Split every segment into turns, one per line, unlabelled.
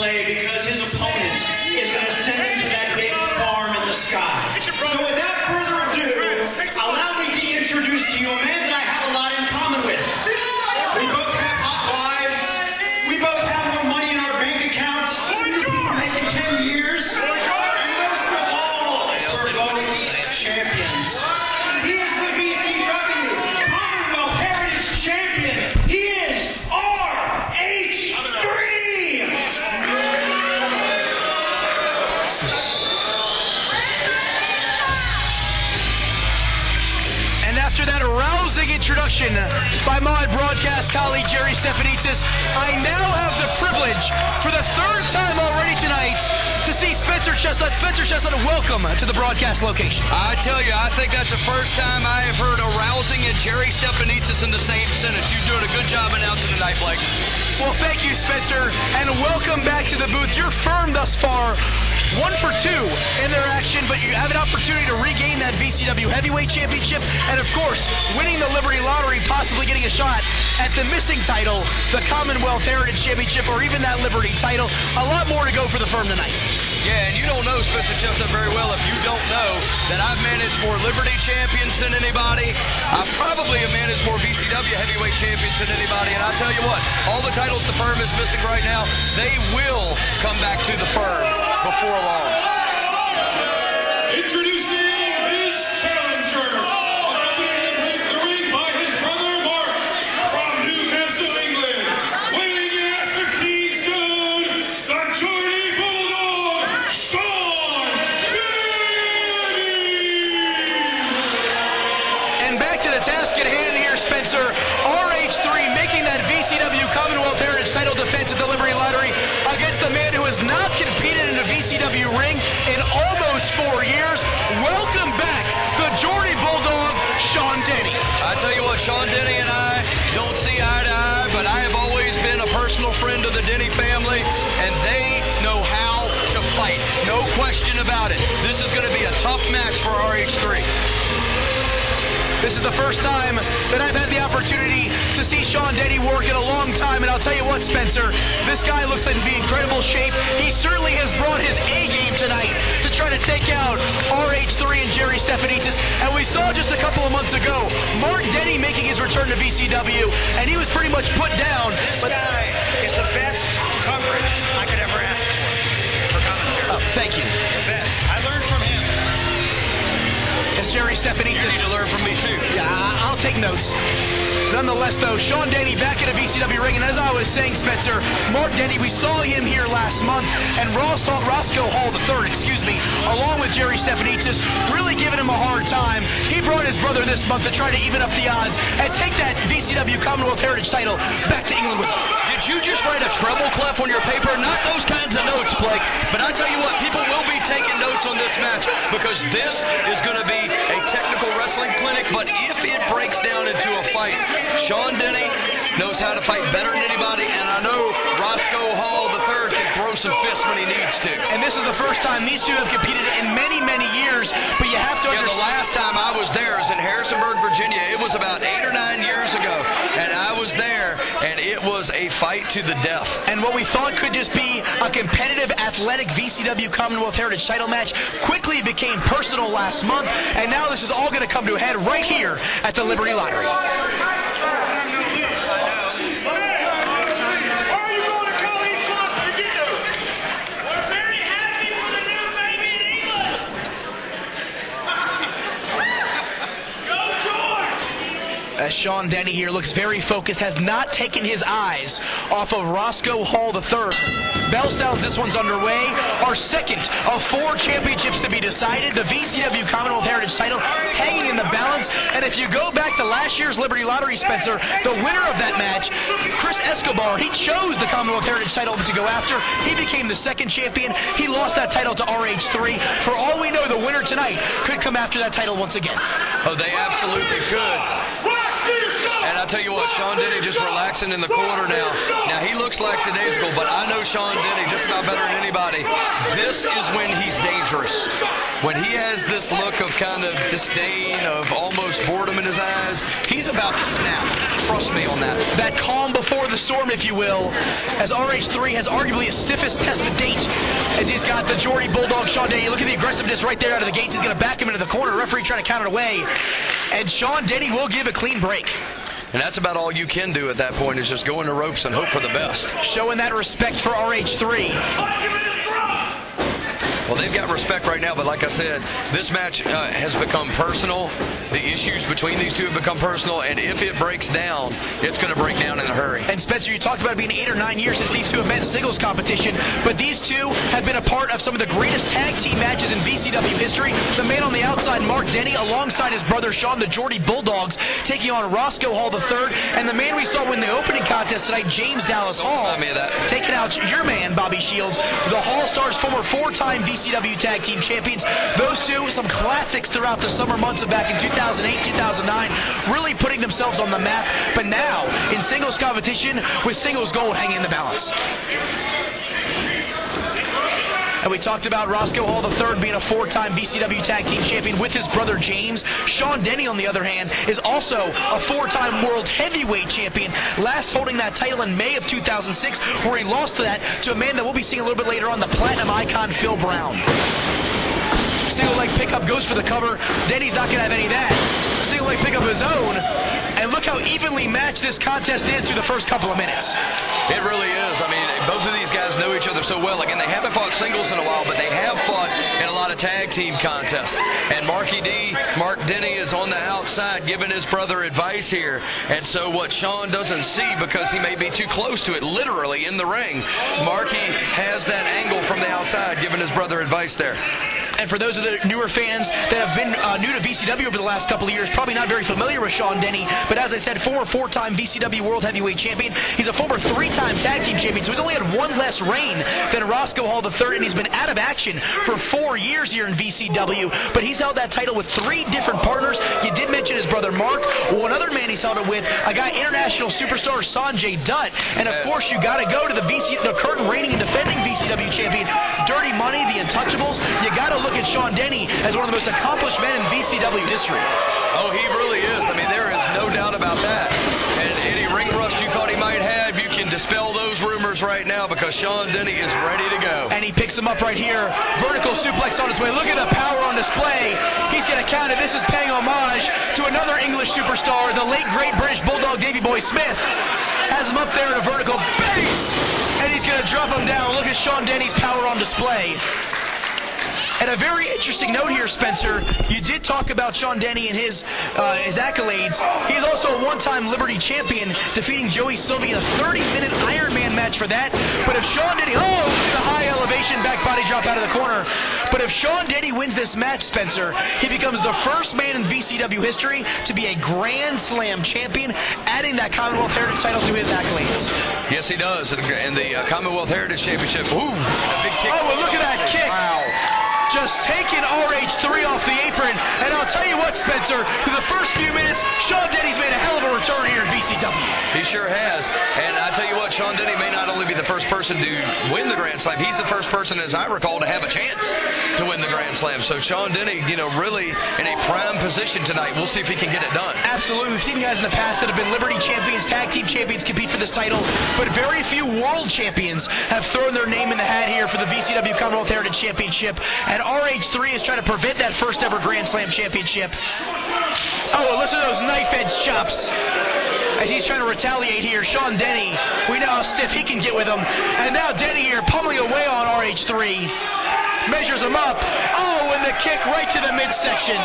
delay because his opponent is going to send him to that big farm in the sky. So without further ado, allow me to introduce to you a man that I have a lot in common with. We both have hot wives. We both have more money in our bank accounts. We're making 10 years. And most of all, we're both champions. He is the VCW Commonwealth Heritage Champion. He is RH3.
And after that rousing introduction by my broadcast colleague Jerry Stefanitsis, I now have the privilege for the third time already tonight to see Spencer Chestnutt. Spencer Chestnutt, welcome to the broadcast location.
I tell you, I think that's the first time I have heard arousing and Jerry Stefanitsis in the same sentence. You're doing a good job announcing tonight, Blake.
Well, thank you, Spencer, and welcome back to the booth. Your firm thus far, 1 for 2 in their action, but you have an opportunity to regain that VCW Heavyweight Championship, and of course, winning the Liberty Lottery, possibly getting a shot at the missing title, the Commonwealth Heritage Championship, or even that Liberty title. A lot more to go for the firm tonight.
Yeah, and you don't know Spencer Chestnutt very well if you don't know that I've managed more Liberty champions than anybody. I probably have managed more VCW heavyweight champions than anybody, and I tell you what, all the titles the firm is missing right now, they will come back to the firm before long.
Introducing his challenger, accompanied the ring by his brother Mark from Newcastle, England, weighing in at 15 stone, the Jordy Bulldog, Sean Denny.
And back to the task at hand here, Spencer. RH3 making that VCW Commonwealth Heritage title defense at the Liberty Lottery against a man who has not competed in a VCW ring in almost 4 years. Welcome back, the Jordy Bulldog, Sean Denny.
I tell you what, Sean Denny and I don't see eye to eye, but I have always been a personal friend of the Denny family, and they know how to fight. No question about it. This is going to be a tough match for RH3.
This is the first time that I've had the opportunity to see Sean Denny work in a long time, and I'll tell you what, Spencer, this guy looks like to be in incredible shape. He certainly has brought his A game tonight to try to take out RH3 and Jerry Stefanitsis, and we saw just a couple of months ago Mark Denny making his return to VCW, and he was pretty much put down.
This guy is the best coverage I could ever ask for commentary.
Oh, thank you.
The best. I learned from him.
It's Jerry
You
Stefanitsis.
need to learn from me too.
Yeah, I'll take notes. Nonetheless, though, Sean Denny back in a VCW ring, and as I was saying, Spencer, Mark Denny, we saw him here last month, and Roscoe Hall III, along with Jerry Stefanitsis, really giving him a hard time. He brought his brother this month to try to even up the odds and take that VCW Commonwealth Heritage title back to England with him.
Did you just write a treble clef on your paper? Not those kinds of notes, Blake. But I tell you what, people will be taking notes on this match because this is going to be a technical wrestling clinic. But if it breaks down into a fight, Sean Denny knows how to fight better than anybody, and I know Roscoe Hall III can throw some fists when he needs to.
And this is the first time these two have competed in many, many years, but you have to
Yeah, the
understand.
last time I was there was in Harrisonburg, Virginia. It was about 8 or 9 years ago, and I was there, and it was a fight to the death.
And what we thought could just be a competitive, athletic VCW Commonwealth Heritage title match quickly became personal last month, and now this is all going to come to a head right here at the Liberty Lottery. As Sean Denny here looks very focused, has not taken his eyes off of Roscoe Hall III. Bell sounds this one's underway. Our second of 4 championships to be decided. The VCW Commonwealth Heritage title hanging in the balance. And if you go back to last year's Liberty Lottery, Spencer, the winner of that match, Chris Escobar, he chose the Commonwealth Heritage title to go after. He became the second champion. He lost that title to RH3. For all we know, the winner tonight could come after that title once again.
Oh, they absolutely could. And I tell you what, Sean Denny just relaxing in the corner now. Now, he looks like today's goal, but I know Sean Denny just about better than anybody. This is when he's dangerous. when he has this look of kind of disdain, of almost boredom in his eyes, he's about to snap. Trust me on that.
That calm before the storm, if you will, as RH3 has arguably his stiffest test to date, as he's got the Geordie Bulldog Sean Denny. Look at the aggressiveness right there out of the gates. He's going to back him into the corner. Referee trying to count it away, and Sean Denny will give a clean break.
And that's about all you can do at that point, is just go in the ropes and hope for the best.
Showing that respect for RH3.
Well, they've got respect right now, but like I said, this match has become personal. The issues between these two have become personal, and if it breaks down, it's going to break down in a hurry.
And Spencer, you talked about it being 8 or 9 years since these two have met in singles competition, but these two have been a part of some of the greatest tag team matches in VCW history. The man on the outside, Mark Denny, alongside his brother Sean, the Geordie Bulldogs, taking on Roscoe Hall III, and the man we saw win the opening contest tonight, James Dallas Hall, taking out your man, Bobby Shields, the Hall Stars, former 4-time VCW Tag Team Champions. Those two, some classics throughout the summer months of back in 2008, 2009, really putting themselves on the map, but now in singles competition with singles gold hanging in the balance. And we talked about Roscoe Hall III being a 4-time VCW Tag Team Champion with his brother James. Sean Denny, on the other hand, is also a 4-time World Heavyweight Champion, last holding that title in May of 2006, where he lost to that to a man that we'll be seeing a little bit later on, the Platinum Icon, Phil Brown. Single leg pickup goes for the cover. Denny's not going to have any of that. Single leg pickup of his own. And look how evenly matched this contest is through the first couple of minutes.
It really is. I mean, both of these guys know each other so well. Again, they haven't fought singles in a while, but they have fought in a lot of tag team contests. And Mark Denny is on the outside giving his brother advice here. And so what Sean doesn't see, because he may be too close to it, literally in the ring, Marky has that angle from the outside giving his brother advice there.
And for those of the newer fans that have been new to VCW over the last couple of years, probably not very familiar with Sean Denny, but as I said, former 4-time VCW World Heavyweight Champion. He's a former 3-time Tag Team Champion, so he's only had one less reign than Roscoe Hall III, and he's been out of action for 4 years here in VCW, but he's held that title with 3 different partners. You did mention his brother Mark. One other man he's held it with, a guy, international superstar Sanjay Dutt, and of course you got to go to the current reigning and defending VCW champion, Dirty Money, the Untouchables. You got to look at Sean Denny as one of the most accomplished men in VCW history.
Oh, he really is. I mean, there is no doubt about that. And any ring rust you thought he might have, you can dispel those rumors right now, because Sean Denny is ready to go.
And he picks him up right here. Vertical suplex on his way. Look at the power on display. He's going to count it. This is paying homage to another English superstar, the late great British Bulldog Davey Boy Smith. Has him up there in a vertical base. And he's going to drop him down. Look at Sean Denny's power on display. And a very interesting note here, Spencer. You did talk about Sean Denny and his accolades. He's also a 1-time Liberty champion, defeating Joey Sylvie in a 30-minute Iron Man match for that. But if Sean Denny, look at the high elevation back body drop out of the corner. But if Sean Denny wins this match, Spencer, he becomes the first man in VCW history to be a Grand Slam champion, adding that Commonwealth Heritage title to his accolades.
Yes, he does. And the Commonwealth Heritage Championship. Ooh, a big kick.
Oh, well, look at that kick.
Wow.
Just taking RH3 off the apron. And I'll tell you what, Spencer, for the first few minutes, Sean Denny's made a hell of a return here in VCW.
He sure has. And I tell you what, Sean Denny may not only be the first person to win the Grand Slam, he's the first person, as I recall, to have a chance to win the Grand Slam. So Sean Denny, really in a prime position tonight. We'll see if he can get it done.
Absolutely. We've seen guys in the past that have been Liberty champions, tag team champions compete for this title, but very few world champions have thrown their name in the hat here for the VCW Commonwealth Heritage Championship. And RH3 is trying to prevent that first ever Grand Slam championship. Oh, listen to those knife edge chops. As he's trying to retaliate here, Sean Denny, we know how stiff he can get with him. And now Denny here pummeling away on RH3. Measures him up. Oh, and the kick right to the midsection. And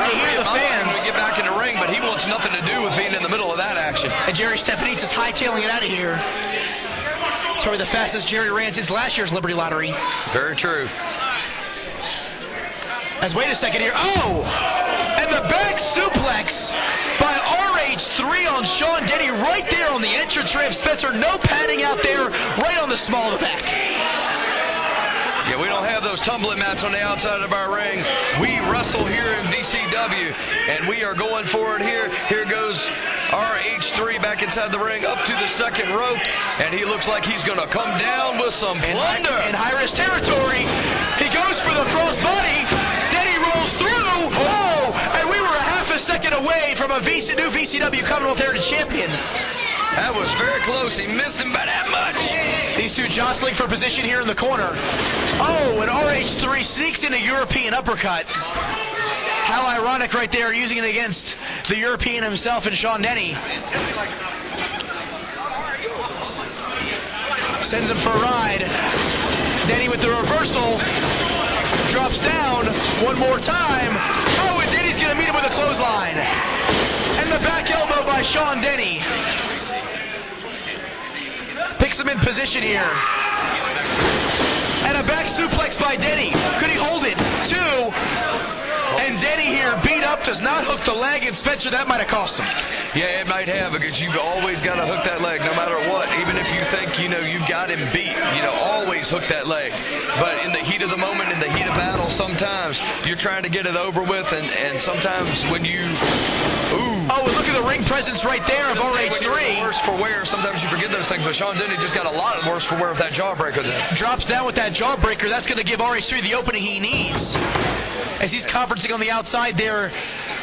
you hear the fans.
To get back in the ring, but he wants nothing to do with being in the middle of that action.
And Jerry Stefanitz is hightailing it out of here. It's probably the fastest Jerry ran since last year's Liberty Lottery.
Very true.
As wait a second here. Oh! And the back suplex by RH3 on Sean Denny right there on the entrance ramp. Spencer, no padding out there, right on the small of the back.
Yeah, we don't have those tumbling mats on the outside of our ring. We wrestle here in VCW, and we are going for it here. Here goes RH3 back inside the ring, up to the second rope, and he looks like he's going to come down with some plunder.
In high-risk territory, for the crossbody. Denny rolls through. Oh, and we were a half a second away from a new VCW Commonwealth Heritage Champion.
That was very close. He missed him by that much.
These two jostling for position here in the corner. Oh, and RH3 sneaks in a European uppercut. How ironic right there, using it against the European himself and Sean Denny. Sends him for a ride. Denny with the reversal. Drops down one more time. Oh, and Denny's going to meet him with a clothesline. And the back elbow by Sean Denny. Picks him in position here. And a back suplex by Denny. Could he hold it? 2. And Denny here, beat up, does not hook the leg, and Spencer, that might have cost him.
Yeah, it might have, because you've always got to hook that leg, no matter what. Even if you think, you've got him beat, always hook that leg. But in the heat of the moment, in the heat of battle, sometimes you're trying to get it over with, and sometimes when you... Ooh.
Oh, and look at the ring presence right there of RH3.
Worse for wear, sometimes you forget those things, but Sean Denny just got a lot worse for wear with that jawbreaker there.
Drops down with that jawbreaker, that's going to give RH3 the opening he needs. As he's conferencing on the outside there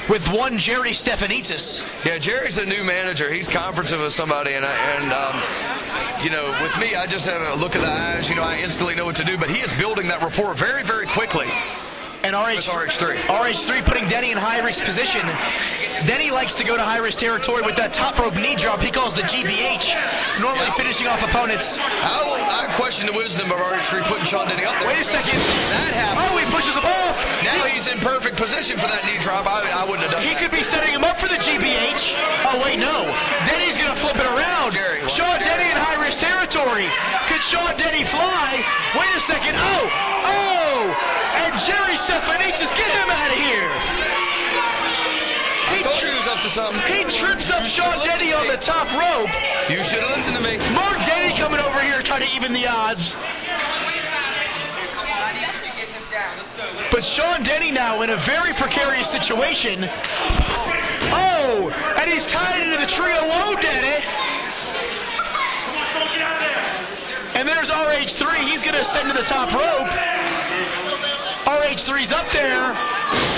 with one Jerry Stefanitsis.
Yeah, Jerry's a new manager. He's conferencing with somebody, and with me, I just have a look at the eyes. I instantly know what to do, but he is building that rapport very, very quickly.
And RH3 putting Denny in high-risk position. Denny likes to go to high-risk territory with that top rope knee drop he calls the GBH, normally finishing off opponents.
I question the wisdom of RH3 putting Sean Denny up there.
Wait a second.
That happened.
Oh, he pushes him off.
Now he's in perfect position for that knee drop. I wouldn't have done
He
that.
could be setting him up for the GBH. Oh, wait, no. Denny's going to flip it around. Sean Denny in high-risk territory. Could Sean Denny fly? Wait a second. Oh! And Jerry Stefanitsis, get him out of here.
I told you he was up to something.
He trips up Sean Denny on the top rope.
You should have listened to me.
Mark Denny coming over here trying to even the odds. But Sean Denny now in a very precarious situation. Oh, and he's tied into the tree alone, Denny. And there's RH3. He's going to ascend to the top rope. RH3's up there.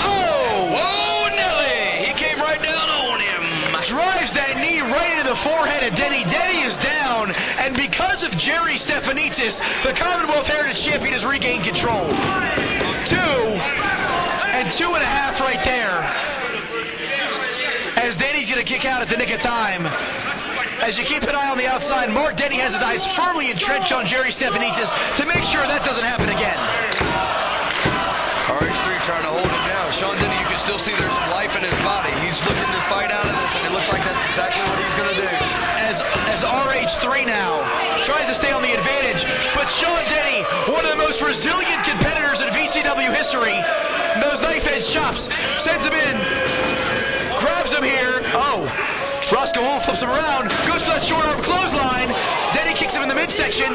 Oh!
Whoa, Nelly! He came right down on him.
Drives that knee right into the forehead of Denny. Denny is down, and because of Jerry Stefanitsis, the Commonwealth Heritage Champion has regained control. 2 and 2.5 right there. As Denny's going to kick out at the nick of time. As you keep an eye on the outside, Mark Denny has his eyes firmly entrenched on Jerry Stefanitsis to make sure that doesn't happen again.
RH3 trying to hold him down. Sean Denny, you can still see there's some life in his body. He's looking to fight out of this, and it looks like that's exactly what he's going to do.
As RH3 now tries to stay on the advantage, but Sean Denny, one of the most resilient competitors in VCW history, those knife-edge chops, sends him in, grabs him here. Oh, Roscoe Hall flips him around, goes to that short arm clothesline. Denny kicks him in the midsection.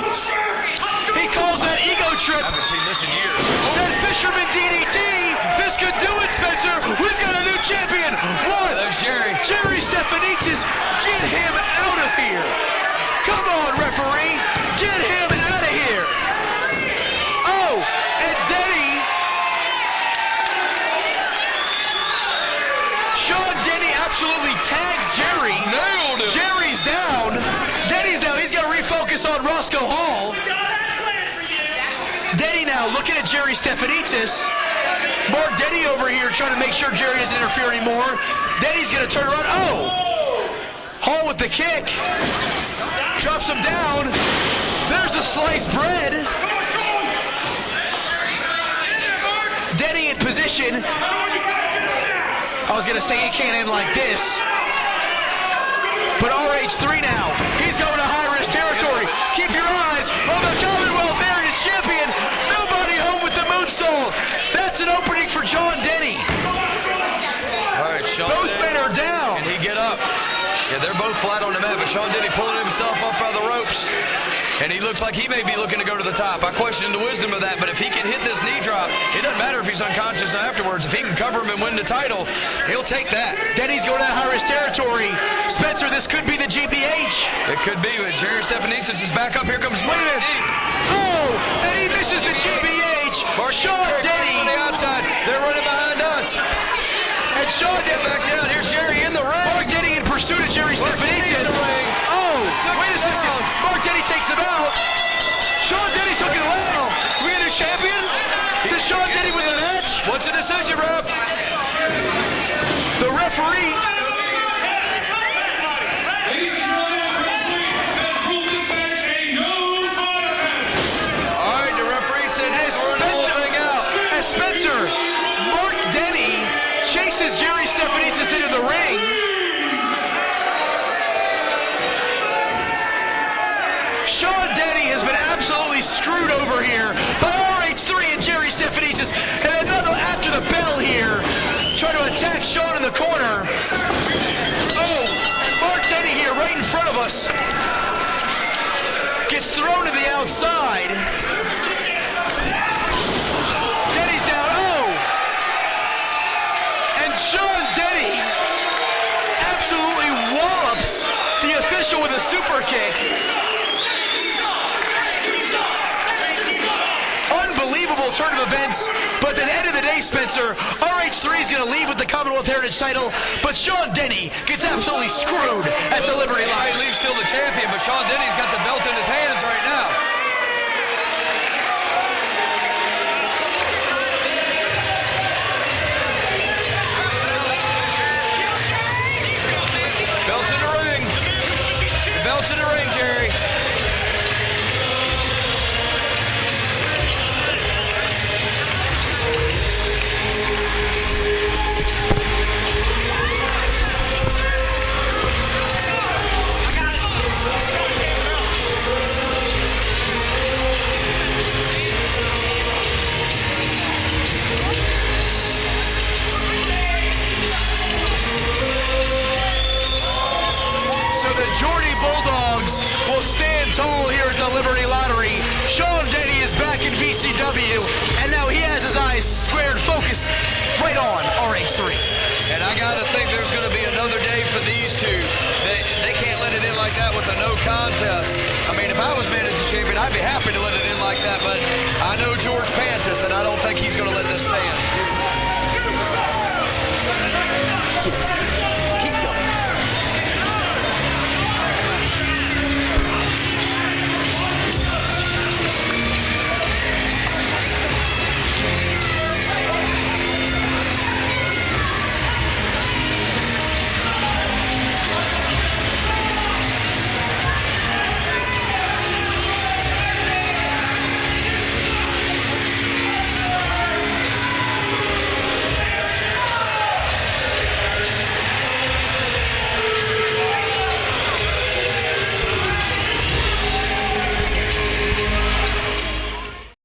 He calls that ego trip.
I haven't seen this in years.
That fisherman DDT. This could do it, Spencer. We've got a new champion. One.
There's Jerry.
Jerry Stefanitsis. Get him out of here. Come on, referee. Get him out of here. Oh, and Denny. Sean Denny absolutely tags Jerry.
Nailed him.
Jerry's down. Denny's down. He's got to refocus on Roscoe Hall. Denny now looking at Jerry Stefanitsis. Mark Denny over here trying to make sure Jerry doesn't interfere anymore. Denny's going to turn around. Oh! Hall with the kick. Drops him down. There's the sliced bread. Denny in position. I was going to say he can't end like this. But RH3 now. He's going to high-risk territory. Keep your eyes on the Commonwealth Heritage Champion. Nobody home with the moonsault. That's an opening for John Denny.
All right, Sean
Both
Denny.
men are down.
Can he get up? Yeah, they're both flat on the mat, but Sean Denny pulling himself up by the ropes. And he looks like he may be looking to go to the top. I question the wisdom of that, but if he can hit this knee drop, it doesn't matter if he's unconscious afterwards. If he can cover him and win the title, he'll take that.
Denny's going to high-risk territory. Spencer, this could be the GBH.
It could be, but Jerry Stefanitsis is back up. Here comes
Wait a minute. Oh, and he misses the GBH. Sean Denny Sean Denny
back down. Here's Jerry in the ring.
Mark Denny in pursuit of Jerry
Denny in
Stefanidis.
the ring.
Oh,
Took
wait a
him
second.
down.
Mark Denny takes him out. Sean Denny's hooking a leg. We got a new champion? Does Sean Denny win the match?
What's the decision, ref?
The referee.
Ladies and gentlemen, the referee has ruled this match a no contest.
All right, the referee said
As
we're the whole thing out.
Spencer, Mark Denny chases Jerry Stefanidis into the ring. Sean Denny has been absolutely screwed over here by RH3 and Jerry Stefanidis. And another after the bell here, trying to attack Sean in the corner. Oh, Mark Denny here right in front of us. Gets thrown to the outside. Denny's down. Oh! And Sean Denny absolutely wallops the official with a super kick. Unbelievable turn of events, but at the end of the day, Spencer, RH3 is going to leave with the Commonwealth Heritage title, but Sean Denny gets absolutely screwed at the Liberty
He
line.
leaves still the champion, but Sean Denny's got the belt in his hands right now. Belt's in the ring. The belt's in the ring, Jerry.
So the Geordie Bulldogs will stand tall here at the Liberty Lottery. Sean Denny is back in VCW, and now he has his eyes squared, focused right on RH3.
And I gotta think there's gonna be another day for these two. They can't let it in like that with a no contest. I mean, if I was managing champion, I'd be happy to let it in like that, but I know George Pantis, and I don't think he's gonna let this stand.